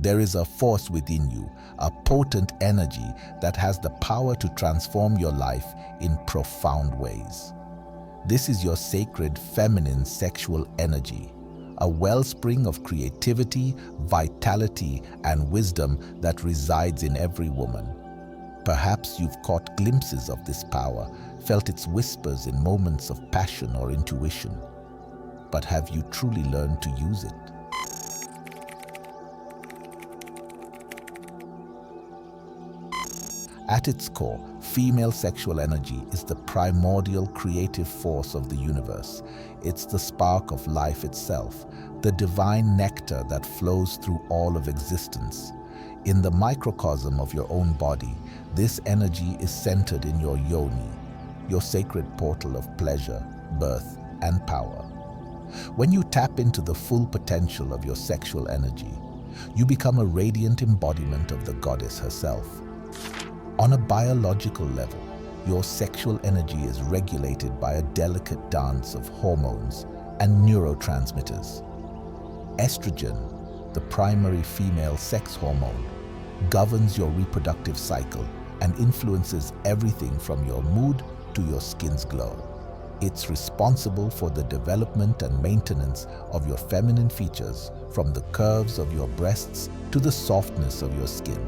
There is a force within you, a potent energy that has the power to transform your life in profound ways. This is your sacred feminine sexual energy, a wellspring of creativity, vitality, and wisdom that resides in every woman. Perhaps you've caught glimpses of this power, felt its whispers in moments of passion or intuition. But have you truly learned to use it? At its core, female sexual energy is the primordial creative force of the universe. It's the spark of life itself, the divine nectar that flows through all of existence. In the microcosm of your own body, this energy is centered in your yoni, your sacred portal of pleasure, birth, and power. When you tap into the full potential of your sexual energy, you become a radiant embodiment of the goddess herself. On a biological level, your sexual energy is regulated by a delicate dance of hormones and neurotransmitters. Estrogen, the primary female sex hormone, governs your reproductive cycle and influences everything from your mood to your skin's glow. It's responsible for the development and maintenance of your feminine features, from the curves of your breasts to the softness of your skin.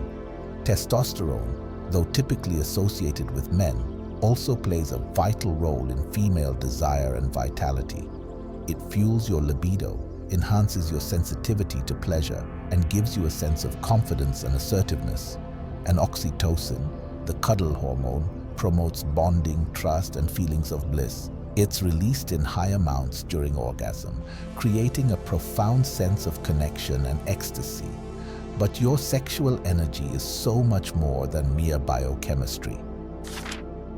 Testosterone, though typically associated with men, also plays a vital role in female desire and vitality. It fuels your libido, enhances your sensitivity to pleasure, and gives you a sense of confidence and assertiveness. And oxytocin, the cuddle hormone, promotes bonding, trust, and feelings of bliss. It's released in high amounts during orgasm, creating a profound sense of connection and ecstasy. But your sexual energy is so much more than mere biochemistry.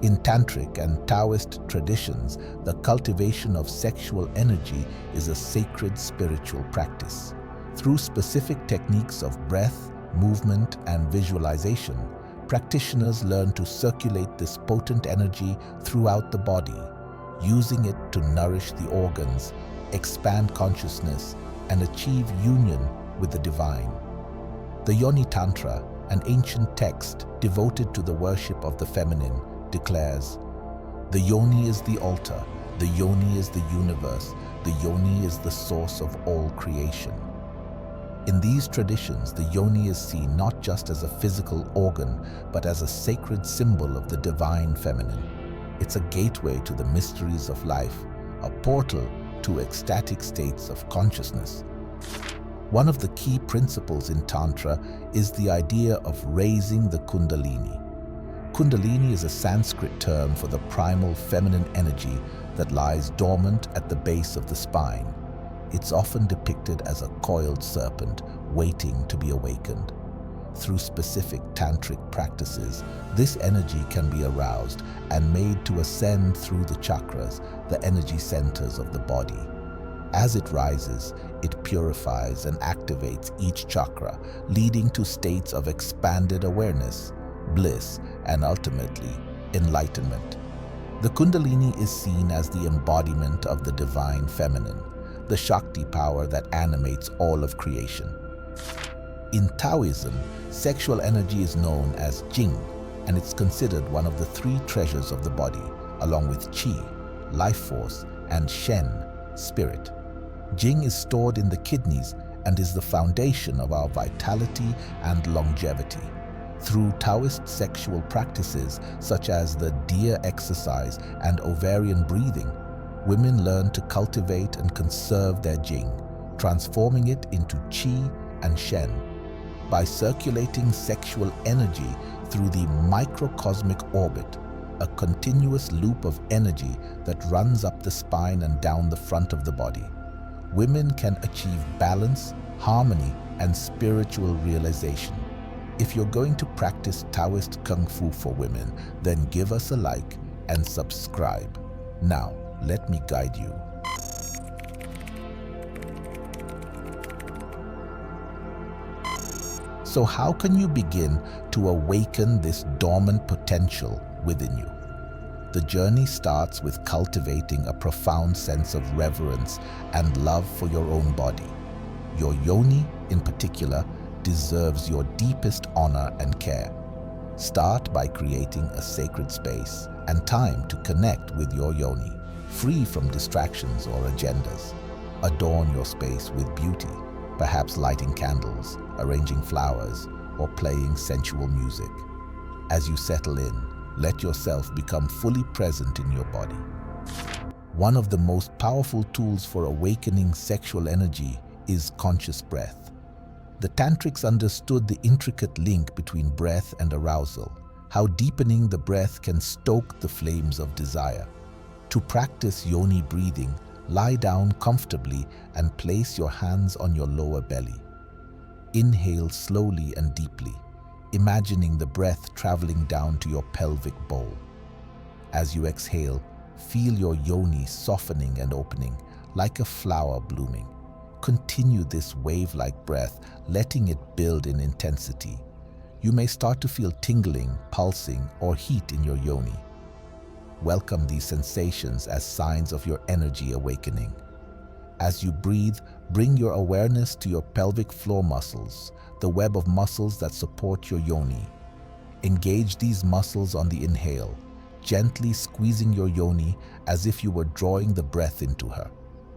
In Tantric and Taoist traditions, the cultivation of sexual energy is a sacred spiritual practice. Through specific techniques of breath, movement, and visualization, practitioners learn to circulate this potent energy throughout the body, using it to nourish the organs, expand consciousness, and achieve union with the divine. The Yoni Tantra, an ancient text devoted to the worship of the feminine, declares, "The yoni is the altar, the yoni is the universe, the yoni is the source of all creation." In these traditions, the yoni is seen not just as a physical organ, but as a sacred symbol of the divine feminine. It's a gateway to the mysteries of life, a portal to ecstatic states of consciousness. One of the key principles in Tantra is the idea of raising the Kundalini. Kundalini is a Sanskrit term for the primal feminine energy that lies dormant at the base of the spine. It's often depicted as a coiled serpent waiting to be awakened. Through specific tantric practices, this energy can be aroused and made to ascend through the chakras, the energy centers of the body. As it rises, it purifies and activates each chakra, leading to states of expanded awareness, bliss, and ultimately, enlightenment. The Kundalini is seen as the embodiment of the divine feminine, the Shakti power that animates all of creation. In Taoism, sexual energy is known as Jing, and it's considered one of the three treasures of the body, along with Qi, life force, and Shen, spirit. Jing is stored in the kidneys and is the foundation of our vitality and longevity. Through Taoist sexual practices such as the deer exercise and ovarian breathing, women learn to cultivate and conserve their Jing, transforming it into Qi and Shen. By circulating sexual energy through the microcosmic orbit, a continuous loop of energy that runs up the spine and down the front of the body, women can achieve balance, harmony, and spiritual realization. If you're going to practice Taoist Kung Fu for women, then give us a like and subscribe. Now, let me guide you. So how can you begin to awaken this dormant potential within you? The journey starts with cultivating a profound sense of reverence and love for your own body. Your yoni, in particular, deserves your deepest honor and care. Start by creating a sacred space and time to connect with your yoni, free from distractions or agendas. Adorn your space with beauty, perhaps lighting candles, arranging flowers, or playing sensual music. As you settle in, let yourself become fully present in your body. One of the most powerful tools for awakening sexual energy is conscious breath. The Tantrics understood the intricate link between breath and arousal, how deepening the breath can stoke the flames of desire. To practice yoni breathing, lie down comfortably and place your hands on your lower belly. Inhale slowly and deeply, imagining the breath traveling down to your pelvic bowl. As you exhale, feel your yoni softening and opening, like a flower blooming. Continue this wave-like breath, letting it build in intensity. You may start to feel tingling, pulsing, or heat in your yoni. Welcome these sensations as signs of your energy awakening. As you breathe, bring your awareness to your pelvic floor muscles, the web of muscles that support your yoni. Engage these muscles on the inhale, gently squeezing your yoni as if you were drawing the breath into her.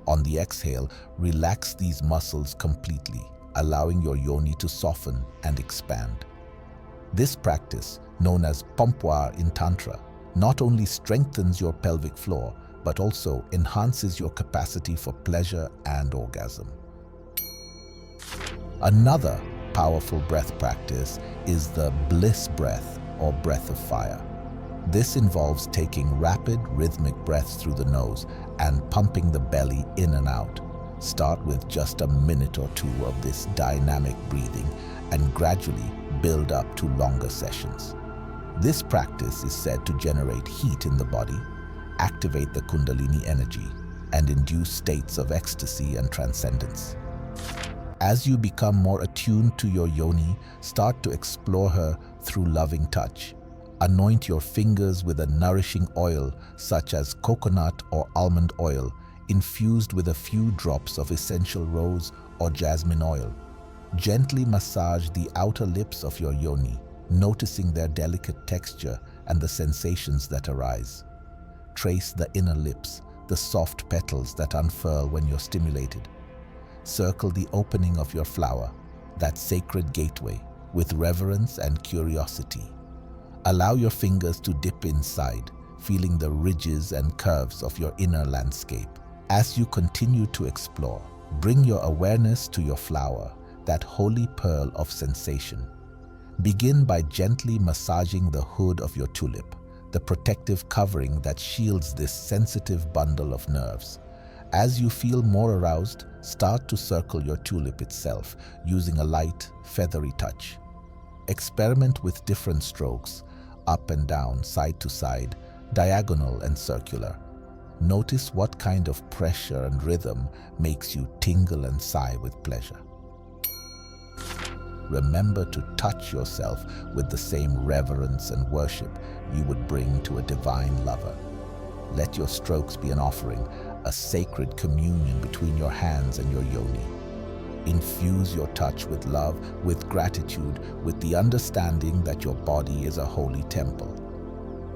On the exhale, relax these muscles completely, allowing your yoni to soften and expand. This practice, known as pompoir in Tantra, not only strengthens your pelvic floor, but also enhances your capacity for pleasure and orgasm. Another powerful breath practice is the bliss breath or breath of fire. This involves taking rapid, rhythmic breaths through the nose and pumping the belly in and out. Start with just a minute or two of this dynamic breathing and gradually build up to longer sessions. This practice is said to generate heat in the body, activate the Kundalini energy, and induce states of ecstasy and transcendence. As you become more attuned to your yoni, start to explore her through loving touch. Anoint your fingers with a nourishing oil such as coconut or almond oil, infused with a few drops of essential rose or jasmine oil. Gently massage the outer lips of your yoni, noticing their delicate texture and the sensations that arise. Trace the inner lips, the soft petals that unfurl when you're stimulated. Circle the opening of your flower, that sacred gateway, with reverence and curiosity. Allow your fingers to dip inside, feeling the ridges and curves of your inner landscape. As you continue to explore, bring your awareness to your flower, that holy pearl of sensation. Begin by gently massaging the hood of your tulip, the protective covering that shields this sensitive bundle of nerves. As you feel more aroused, start to circle your tulip itself using a light, feathery touch. Experiment with different strokes, up and down, side to side, diagonal and circular. Notice what kind of pressure and rhythm makes you tingle and sigh with pleasure. Remember to touch yourself with the same reverence and worship you would bring to a divine lover. Let your strokes be an offering, a sacred communion between your hands and your yoni. Infuse your touch with love, with gratitude, with the understanding that your body is a holy temple.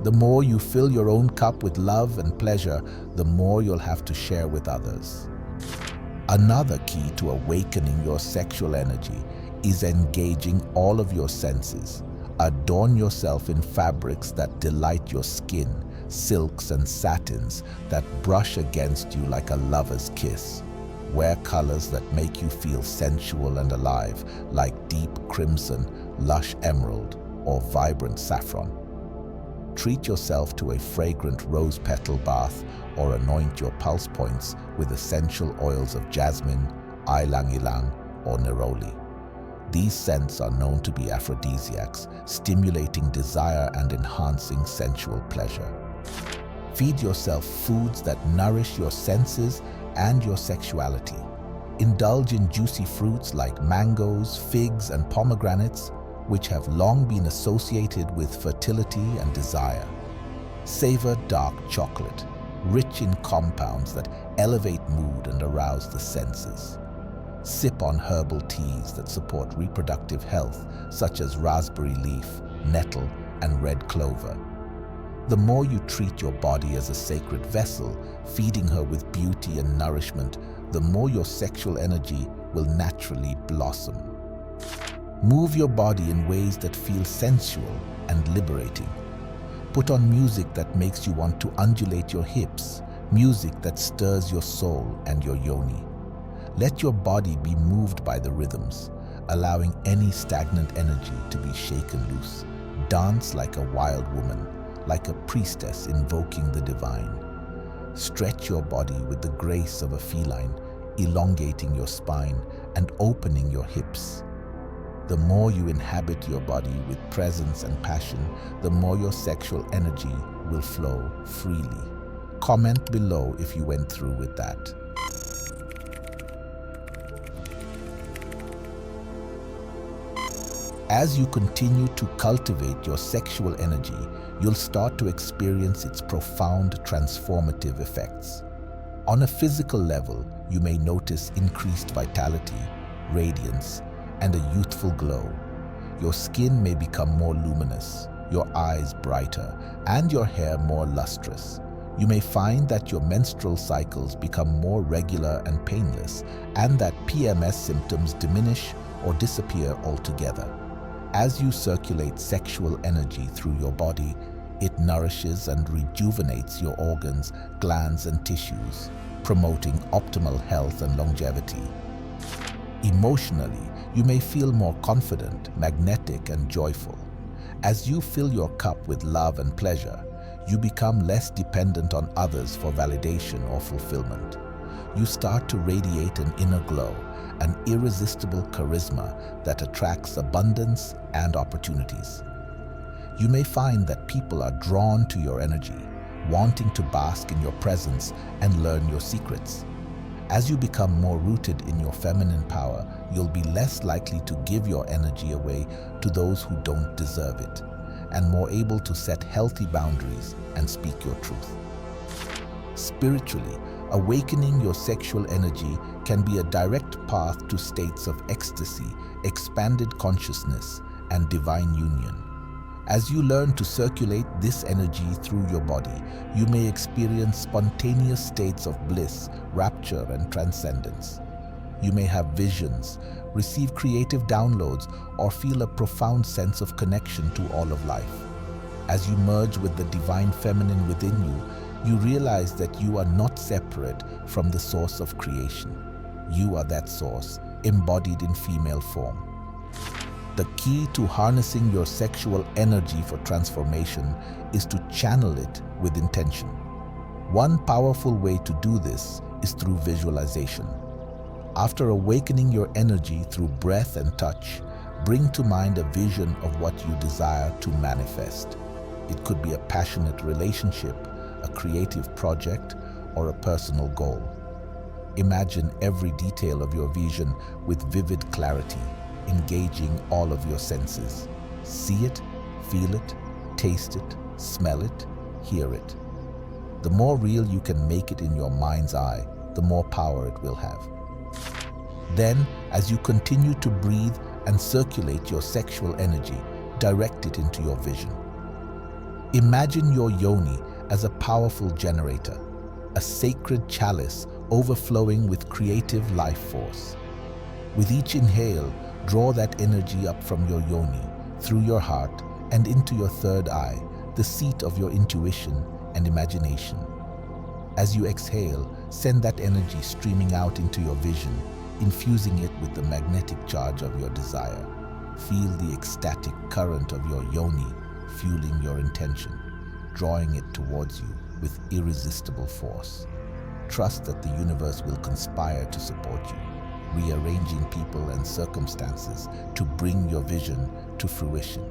The more you fill your own cup with love and pleasure, the more you'll have to share with others. Another key to awakening your sexual energy is engaging all of your senses. Adorn yourself in fabrics that delight your skin, silks and satins that brush against you like a lover's kiss. Wear colors that make you feel sensual and alive, like deep crimson, lush emerald, or vibrant saffron. Treat yourself to a fragrant rose petal bath or anoint your pulse points with essential oils of jasmine, ylang-ylang, or neroli. These scents are known to be aphrodisiacs, stimulating desire and enhancing sensual pleasure. Feed yourself foods that nourish your senses and your sexuality. Indulge in juicy fruits like mangoes, figs, and pomegranates, which have long been associated with fertility and desire. Savor dark chocolate, rich in compounds that elevate mood and arouse the senses. Sip on herbal teas that support reproductive health, such as raspberry leaf, nettle, and red clover. The more you treat your body as a sacred vessel, feeding her with beauty and nourishment, the more your sexual energy will naturally blossom. Move your body in ways that feel sensual and liberating. Put on music that makes you want to undulate your hips, music that stirs your soul and your yoni. Let your body be moved by the rhythms, allowing any stagnant energy to be shaken loose. Dance like a wild woman, like a priestess invoking the divine. Stretch your body with the grace of a feline, elongating your spine and opening your hips. The more you inhabit your body with presence and passion, the more your sexual energy will flow freely. Comment below if you went through with that. As you continue to cultivate your sexual energy, you'll start to experience its profound transformative effects. On a physical level, you may notice increased vitality, radiance, and a youthful glow. Your skin may become more luminous, your eyes brighter, and your hair more lustrous. You may find that your menstrual cycles become more regular and painless, and that PMS symptoms diminish or disappear altogether. As you circulate sexual energy through your body, it nourishes and rejuvenates your organs, glands, and tissues, promoting optimal health and longevity. Emotionally, you may feel more confident, magnetic, and joyful. As you fill your cup with love and pleasure, you become less dependent on others for validation or fulfillment. You start to radiate an inner glow, an irresistible charisma that attracts abundance and opportunities. You may find that people are drawn to your energy, wanting to bask in your presence and learn your secrets. As you become more rooted in your feminine power, you'll be less likely to give your energy away to those who don't deserve it, and more able to set healthy boundaries and speak your truth. Spiritually, awakening your sexual energy can be a direct path to states of ecstasy, expanded consciousness, and divine union. As you learn to circulate this energy through your body, you may experience spontaneous states of bliss, rapture, and transcendence. You may have visions, receive creative downloads, or feel a profound sense of connection to all of life. As you merge with the divine feminine within you, you realize that you are not separate from the source of creation. You are that source, embodied in female form. The key to harnessing your sexual energy for transformation is to channel it with intention. One powerful way to do this is through visualization. After awakening your energy through breath and touch, bring to mind a vision of what you desire to manifest. It could be a passionate relationship, a creative project, or a personal goal. Imagine every detail of your vision with vivid clarity, engaging all of your senses. See it, feel it, taste it, smell it, hear it. The more real you can make it in your mind's eye, the more power it will have. Then, as you continue to breathe and circulate your sexual energy, direct it into your vision. Imagine your yoni as a powerful generator, a sacred chalice overflowing with creative life force. With each inhale, draw that energy up from your yoni, through your heart, and into your third eye, the seat of your intuition and imagination. As you exhale, send that energy streaming out into your vision, infusing it with the magnetic charge of your desire. Feel the ecstatic current of your yoni fueling your intention, drawing it towards you with irresistible force. Trust that the universe will conspire to support you, rearranging people and circumstances to bring your vision to fruition.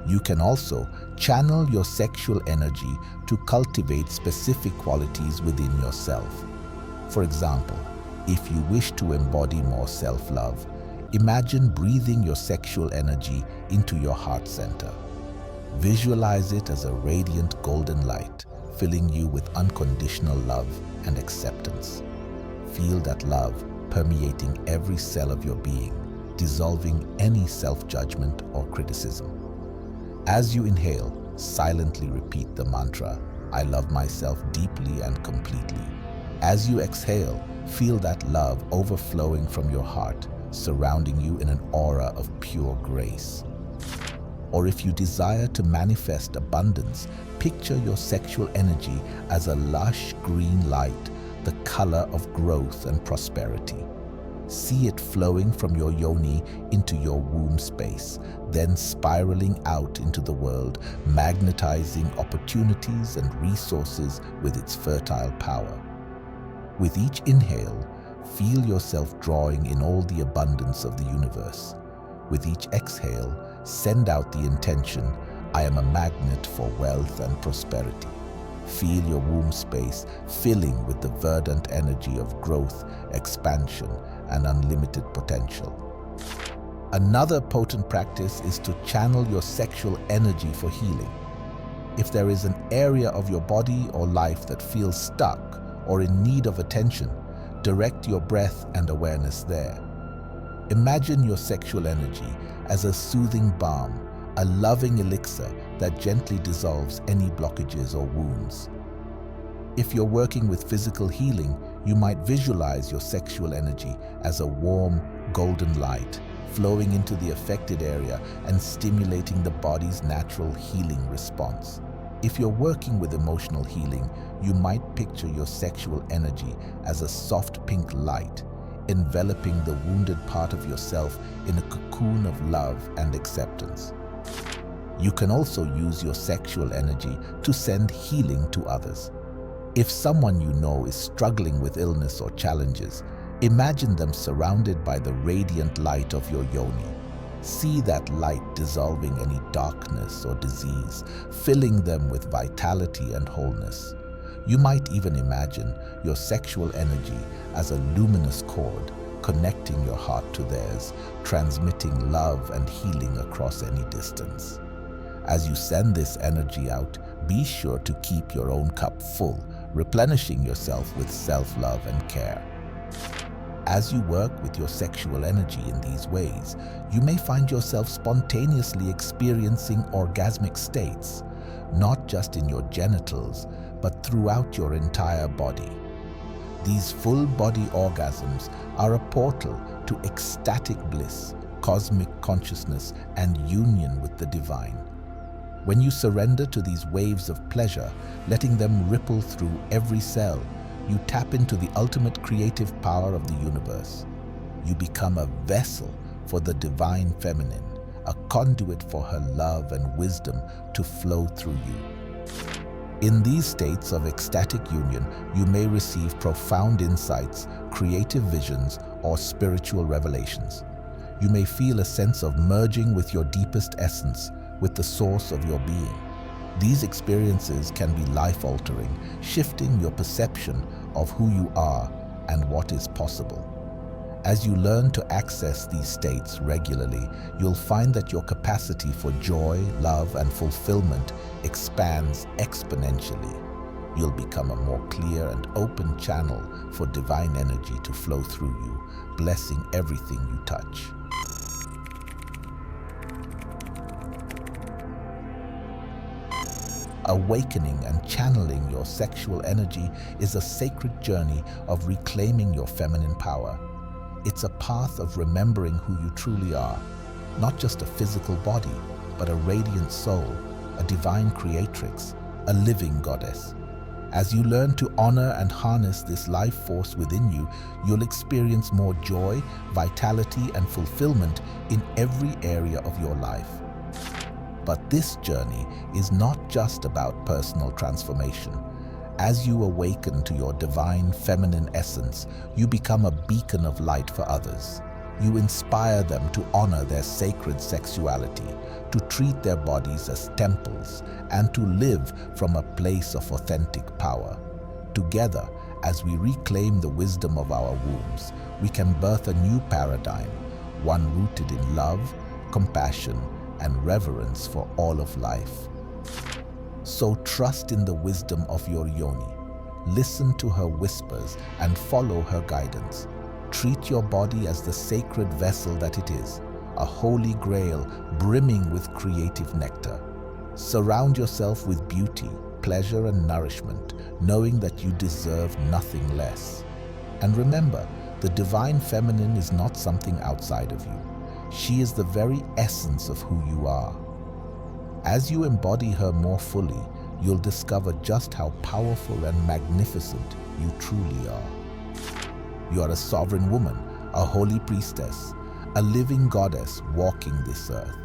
You can also channel your sexual energy to cultivate specific qualities within yourself. For example, if you wish to embody more self-love, imagine breathing your sexual energy into your heart center. Visualize it as a radiant golden light, filling you with unconditional love and acceptance. Feel that love permeating every cell of your being, dissolving any self-judgment or criticism. As you inhale, silently repeat the mantra, "I love myself deeply and completely." As you exhale, feel that love overflowing from your heart, surrounding you in an aura of pure grace. Or if you desire to manifest abundance, picture your sexual energy as a lush green light, the color of growth and prosperity. See it flowing from your yoni into your womb space, then spiraling out into the world, magnetizing opportunities and resources with its fertile power. With each inhale, feel yourself drawing in all the abundance of the universe. With each exhale, send out the intention, "I am a magnet for wealth and prosperity." Feel your womb space filling with the verdant energy of growth, expansion, and unlimited potential. Another potent practice is to channel your sexual energy for healing. If there is an area of your body or life that feels stuck or in need of attention, direct your breath and awareness there. Imagine your sexual energy as a soothing balm, a loving elixir that gently dissolves any blockages or wounds. If you're working with physical healing, you might visualize your sexual energy as a warm, golden light flowing into the affected area and stimulating the body's natural healing response. If you're working with emotional healing, you might picture your sexual energy as a soft pink light, enveloping the wounded part of yourself in a cocoon of love and acceptance. You can also use your sexual energy to send healing to others. If someone you know is struggling with illness or challenges, imagine them surrounded by the radiant light of your yoni. See that light dissolving any darkness or disease, filling them with vitality and wholeness. You might even imagine your sexual energy as a luminous cord connecting your heart to theirs, transmitting love and healing across any distance. As you send this energy out, be sure to keep your own cup full, replenishing yourself with self-love and care. As you work with your sexual energy in these ways, you may find yourself spontaneously experiencing orgasmic states, not just in your genitals, but throughout your entire body. These full-body orgasms are a portal to ecstatic bliss, cosmic consciousness, and union with the divine. When you surrender to these waves of pleasure, letting them ripple through every cell, you tap into the ultimate creative power of the universe. You become a vessel for the divine feminine, a conduit for her love and wisdom to flow through you. In these states of ecstatic union, you may receive profound insights, creative visions, or spiritual revelations. You may feel a sense of merging with your deepest essence, with the source of your being. These experiences can be life-altering, shifting your perception of who you are and what is possible. As you learn to access these states regularly, you'll find that your capacity for joy, love, and fulfillment expands exponentially. You'll become a more clear and open channel for divine energy to flow through you, blessing everything you touch. Awakening and channeling your sexual energy is a sacred journey of reclaiming your feminine power. It's a path of remembering who you truly are, not just a physical body, but a radiant soul, a divine creatrix, a living goddess. As you learn to honor and harness this life force within you, you'll experience more joy, vitality, and fulfillment in every area of your life. But this journey is not just about personal transformation. As you awaken to your divine feminine essence, you become a beacon of light for others. You inspire them to honor their sacred sexuality, to treat their bodies as temples, and to live from a place of authentic power. Together, as we reclaim the wisdom of our wombs, we can birth a new paradigm, one rooted in love, compassion, and reverence for all of life. So trust in the wisdom of your yoni. Listen to her whispers and follow her guidance. Treat your body as the sacred vessel that it is, a holy grail brimming with creative nectar. Surround yourself with beauty, pleasure, and nourishment, knowing that you deserve nothing less. And remember, the divine feminine is not something outside of you. She is the very essence of who you are. As you embody her more fully, you'll discover just how powerful and magnificent you truly are. You are a sovereign woman, a holy priestess, a living goddess walking this earth.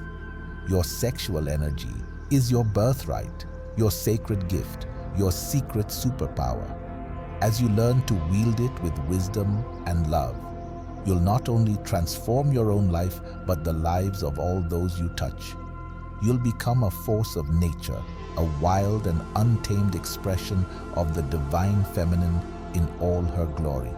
Your sexual energy is your birthright, your sacred gift, your secret superpower. As you learn to wield it with wisdom and love, you'll not only transform your own life, but the lives of all those you touch. You'll become a force of nature, a wild and untamed expression of the divine feminine in all her glory.